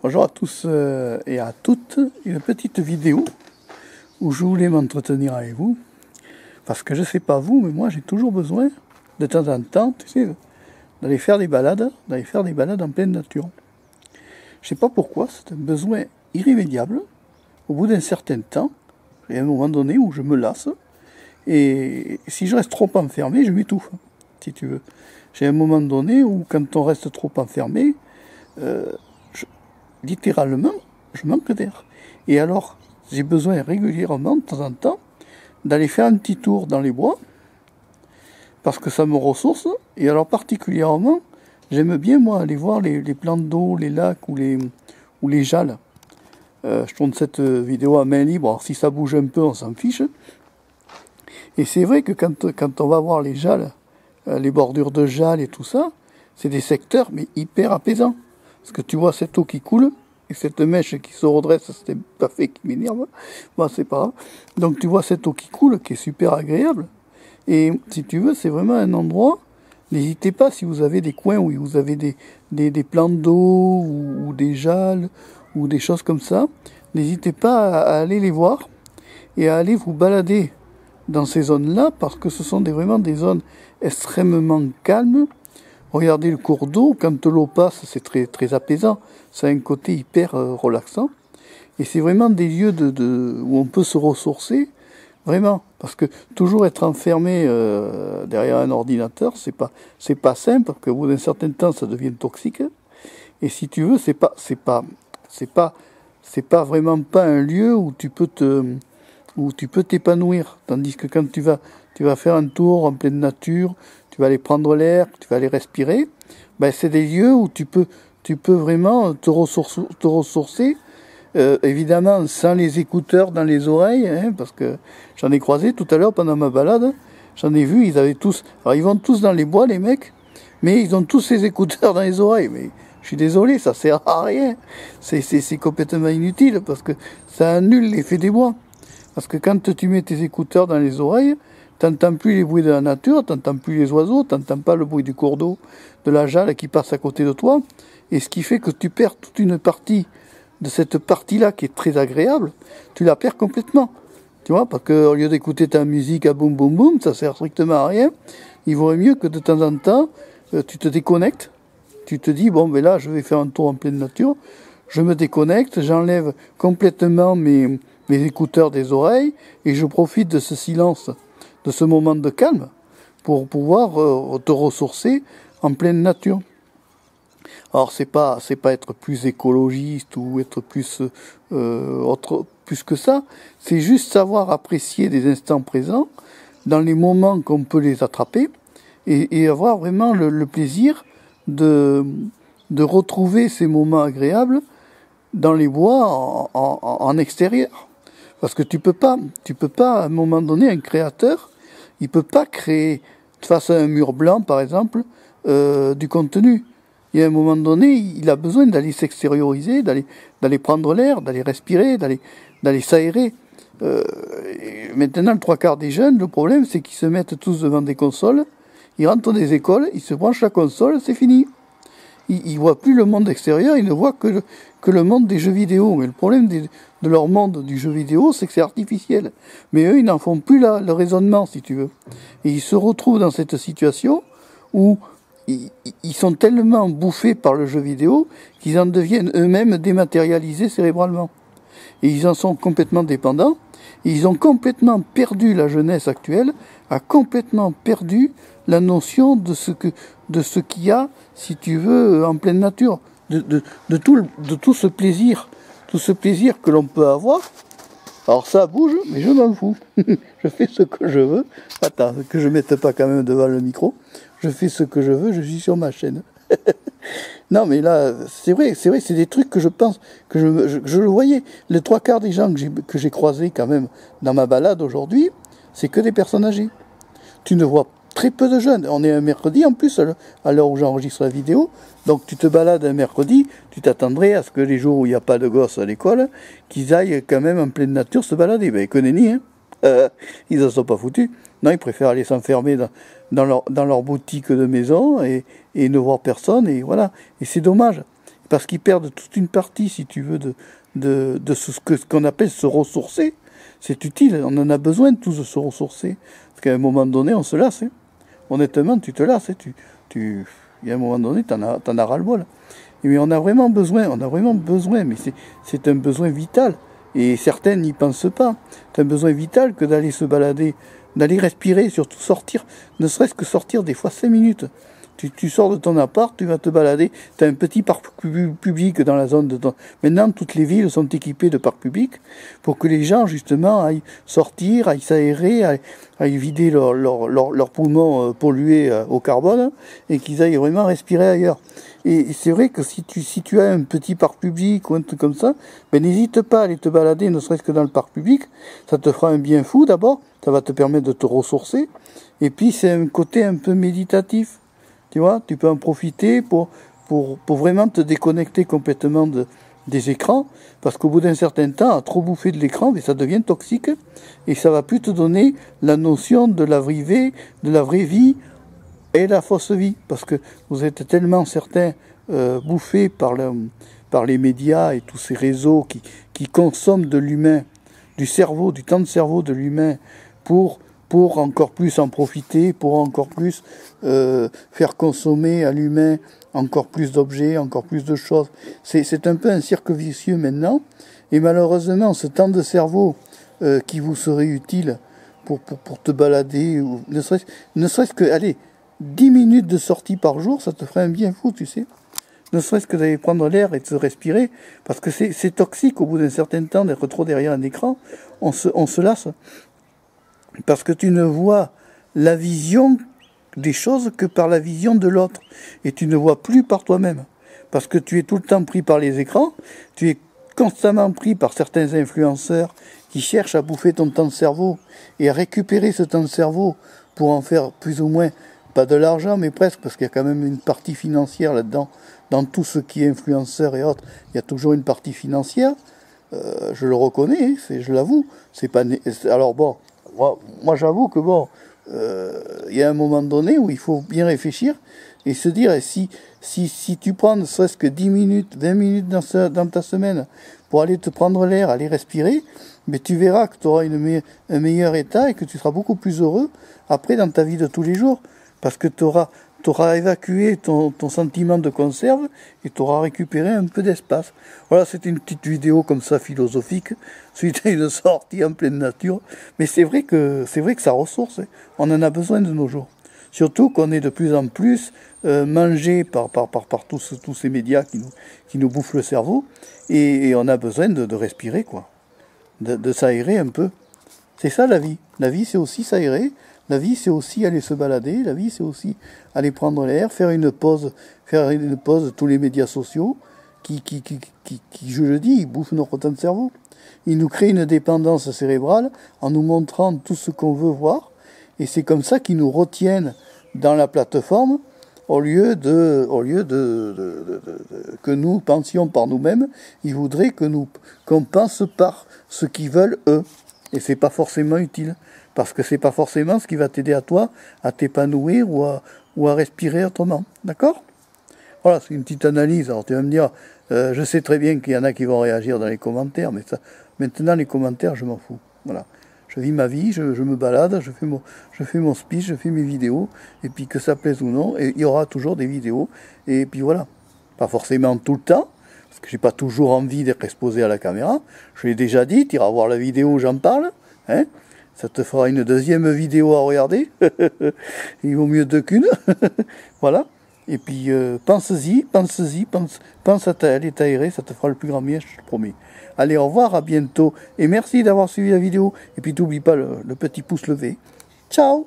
Bonjour à tous et à toutes, une petite vidéo où je voulais m'entretenir avec vous, parce que je sais pas vous, mais moi j'ai toujours besoin, de temps en temps, tu sais, d'aller faire des balades en pleine nature. Je sais pas pourquoi, c'est un besoin irrémédiable, au bout d'un certain temps, il y a un moment donné où je me lasse, et si je reste trop enfermé, je m'étouffe, si tu veux. J'ai un moment donné où quand on reste trop enfermé, littéralement, je manque d'air. Et alors, j'ai besoin régulièrement, de temps en temps, d'aller faire un petit tour dans les bois, parce que ça me ressource. Et alors, particulièrement, j'aime bien, moi, aller voir les plantes d'eau, les lacs ou les jalles. Je tourne cette vidéo à main libre, alors si ça bouge un peu, on s'en fiche. Et c'est vrai que quand on va voir les jalles, les bordures de jalles et tout ça, c'est des secteurs, mais hyper apaisants. Parce que tu vois cette eau qui coule, et cette mèche qui se redresse, c'est pas fait qui m'énerve. Bon, c'est pas grave. Donc tu vois cette eau qui coule, qui est super agréable. Et si tu veux, c'est vraiment un endroit, n'hésitez pas si vous avez des coins où vous avez des plantes d'eau, ou des jalles, ou des choses comme ça, n'hésitez pas à aller les voir, et à aller vous balader dans ces zones-là, parce que ce sont vraiment des zones extrêmement calmes. Regardez le cours d'eau, quand l'eau passe, c'est très, très apaisant. Ça a un côté hyper relaxant. Et c'est vraiment des lieux où on peut se ressourcer, vraiment. Parce que toujours être enfermé derrière un ordinateur, c'est pas simple, parce qu'au bout d'un certain temps, ça devient toxique. Et si tu veux, c'est pas vraiment pas un lieu où tu peux t'épanouir. Tandis que quand tu vas faire un tour en pleine nature, tu vas aller prendre l'air, tu vas aller respirer, ben c'est des lieux où tu peux vraiment te ressourcer, évidemment sans les écouteurs dans les oreilles, hein, parce que j'en ai croisé tout à l'heure pendant ma balade, j'en ai vu, ils avaient tous, alors ils vont tous dans les bois les mecs, mais ils ont tous ces écouteurs dans les oreilles, mais je suis désolé, ça sert à rien, c'est complètement inutile, parce que ça annule l'effet des bois. Parce que quand tu mets tes écouteurs dans les oreilles, t'entends plus les bruits de la nature, t'entends plus les oiseaux, t'entends pas le bruit du cours d'eau, de la jalle qui passe à côté de toi, et ce qui fait que tu perds toute une partie de cette partie-là qui est très agréable, tu la perds complètement. Tu vois, parce qu'au lieu d'écouter ta musique à boum boum boum, ça sert strictement à rien. Il vaudrait mieux que de temps en temps, tu te déconnectes, tu te dis, bon, ben là, je vais faire un tour en pleine nature, je me déconnecte, j'enlève complètement mes écouteurs des oreilles, et je profite de ce silence, de ce moment de calme, pour pouvoir te ressourcer en pleine nature. Alors c'est pas être plus écologiste ou être plus que ça, c'est juste savoir apprécier des instants présents dans les moments qu'on peut les attraper, et avoir vraiment le plaisir de retrouver ces moments agréables dans les bois en extérieur. Parce que tu peux pas, à un moment donné, un créateur, il peut pas créer, face à un mur blanc, par exemple, du contenu. Il y a un moment donné, il a besoin d'aller s'extérioriser, d'aller prendre l'air, d'aller respirer, d'aller s'aérer. Maintenant, le 3/4 des jeunes, le problème, c'est qu'ils se mettent tous devant des consoles, ils rentrent dans des écoles, ils se branchent la console, c'est fini. Ils voient plus le monde extérieur, ils ne voient que le monde des jeux vidéo. Mais le problème de leur monde du jeu vidéo, c'est que c'est artificiel. Mais eux, ils n'en font plus le raisonnement, si tu veux. Et ils se retrouvent dans cette situation où ils sont tellement bouffés par le jeu vidéo qu'ils en deviennent eux-mêmes dématérialisés cérébralement. Et ils en sont complètement dépendants. Et ils ont complètement perdu, la jeunesse actuelle a complètement perdu la notion de ce qu'il y a, si tu veux, en pleine nature, de tout ce plaisir que l'on peut avoir. Alors ça bouge, mais je m'en fous. Je fais ce que je veux. Attends, que je mette pas quand même devant le micro. Je fais ce que je veux, je suis sur ma chaîne. Non, mais là, c'est vrai, c'est des trucs que je pense, que je le voyais. Les 3/4 des gens que j'ai croisés quand même dans ma balade aujourd'hui, c'est que des personnes âgées. Tu ne vois très peu de jeunes. On est un mercredi en plus, à l'heure où j'enregistre la vidéo. Donc tu te balades un mercredi, tu t'attendrais à ce que les jours où il n'y a pas de gosses à l'école, qu'ils aillent quand même en pleine nature se balader. Ben, que nenni, hein. Ils n'en sont pas foutus. Non, ils préfèrent aller s'enfermer dans leur boutique de maison et ne voir personne. Et voilà. Et c'est dommage. parce qu'ils perdent toute une partie, si tu veux, de ce qu'on appelle se ressourcer. C'est utile, on en a besoin de tous de se ressourcer. Parce qu'à un moment donné, on se lasse. Hein. Honnêtement, tu te lasses. Hein. Il y a un moment donné, t'en as ras-le-bol. Mais on a vraiment besoin, mais c'est un besoin vital. Et certains n'y pensent pas. C'est un besoin vital que d'aller se balader, d'aller respirer, surtout sortir, ne serait-ce que sortir des fois 5 minutes. Tu sors de ton appart, tu vas te balader, tu as un petit parc public dans la zone de ton... Maintenant, toutes les villes sont équipées de parcs publics pour que les gens, justement, aillent sortir, aillent s'aérer, aillent vider leurs poumons pollués au carbone et qu'ils aillent vraiment respirer ailleurs. Et c'est vrai que si tu as un petit parc public ou un truc comme ça, ben n'hésite pas à aller te balader, ne serait-ce que dans le parc public. Ça te fera un bien fou d'abord, ça va te permettre de te ressourcer. Et puis c'est un côté un peu méditatif. Tu vois, tu peux en profiter pour vraiment te déconnecter complètement des écrans, parce qu'au bout d'un certain temps, à trop bouffer de l'écran, ça devient toxique, et ça va plus te donner la notion de la vraie vie et la fausse vie, parce que vous êtes tellement certains bouffés par les médias et tous ces réseaux qui consomment de l'humain, du temps de cerveau de l'humain pour encore plus en profiter, pour encore plus faire consommer à l'humain encore plus d'objets, encore plus de choses. C'est un peu un cercle vicieux maintenant, et malheureusement, ce temps de cerveau qui vous serait utile pour te balader, ou ne serait-ce que, allez, 10 minutes de sortie par jour, ça te ferait un bien fou, tu sais. Ne serait-ce que d'aller prendre l'air et de se respirer, parce que c'est toxique au bout d'un certain temps d'être trop derrière un écran, on se lasse. Parce que tu ne vois la vision des choses que par la vision de l'autre. Et tu ne vois plus par toi-même. Parce que tu es tout le temps pris par les écrans, tu es constamment pris par certains influenceurs qui cherchent à bouffer ton temps de cerveau et à récupérer ce temps de cerveau pour en faire plus ou moins, pas de l'argent, mais presque, parce qu'il y a quand même une partie financière là-dedans. Dans tout ce qui est influenceur et autres, il y a toujours une partie financière. Je le reconnais, je l'avoue. C'est pas alors bon. Moi j'avoue que bon, il y a un moment donné où il faut bien réfléchir et se dire, si tu prends ne serait-ce que 10 minutes, 20 minutes dans ta semaine pour aller te prendre l'air, aller respirer, mais tu verras que tu auras un meilleur état et que tu seras beaucoup plus heureux après dans ta vie de tous les jours. Parce que tu auras évacué ton sentiment de conserve et tu auras récupéré un peu d'espace. Voilà, c'était une petite vidéo comme ça philosophique, suite à une sortie en pleine nature. Mais c'est vrai que ça ressource. Hein. On en a besoin de nos jours. Surtout qu'on est de plus en plus mangé par tous ces médias qui nous bouffent le cerveau. Et on a besoin de respirer, quoi. De s'aérer un peu. C'est ça la vie. La vie, c'est aussi s'aérer. La vie, c'est aussi aller se balader. La vie, c'est aussi aller prendre l'air, faire une pause de tous les médias sociaux qui, je le dis, ils bouffent notre temps de cerveau. Ils nous créent une dépendance cérébrale en nous montrant tout ce qu'on veut voir. Et c'est comme ça qu'ils nous retiennent dans la plateforme au lieu de que nous pensions par nous-mêmes. Ils voudraient qu'on pense par ce qu'ils veulent eux. Et c'est pas forcément utile. Parce que c'est pas forcément ce qui va t'aider à toi à t'épanouir ou à respirer autrement. D'accord ? Voilà, c'est une petite analyse. Alors tu vas me dire, je sais très bien qu'il y en a qui vont réagir dans les commentaires, mais ça, maintenant les commentaires, je m'en fous. Voilà. Je vis ma vie, je me balade, je fais mon speech, je fais mes vidéos, et puis que ça plaise ou non, et il y aura toujours des vidéos. Et puis voilà. Pas forcément tout le temps, parce que j'ai pas toujours envie d'être exposé à la caméra. Je l'ai déjà dit, tu iras voir la vidéo où j'en parle, hein. Ça te fera une deuxième vidéo à regarder. Il vaut mieux deux qu'une. Voilà. Et puis, pense-y, pense à aller t'aérer, ça te fera le plus grand bien, je te promets. Allez, au revoir, à bientôt. Et merci d'avoir suivi la vidéo. Et puis, n'oublie pas le petit pouce levé. Ciao!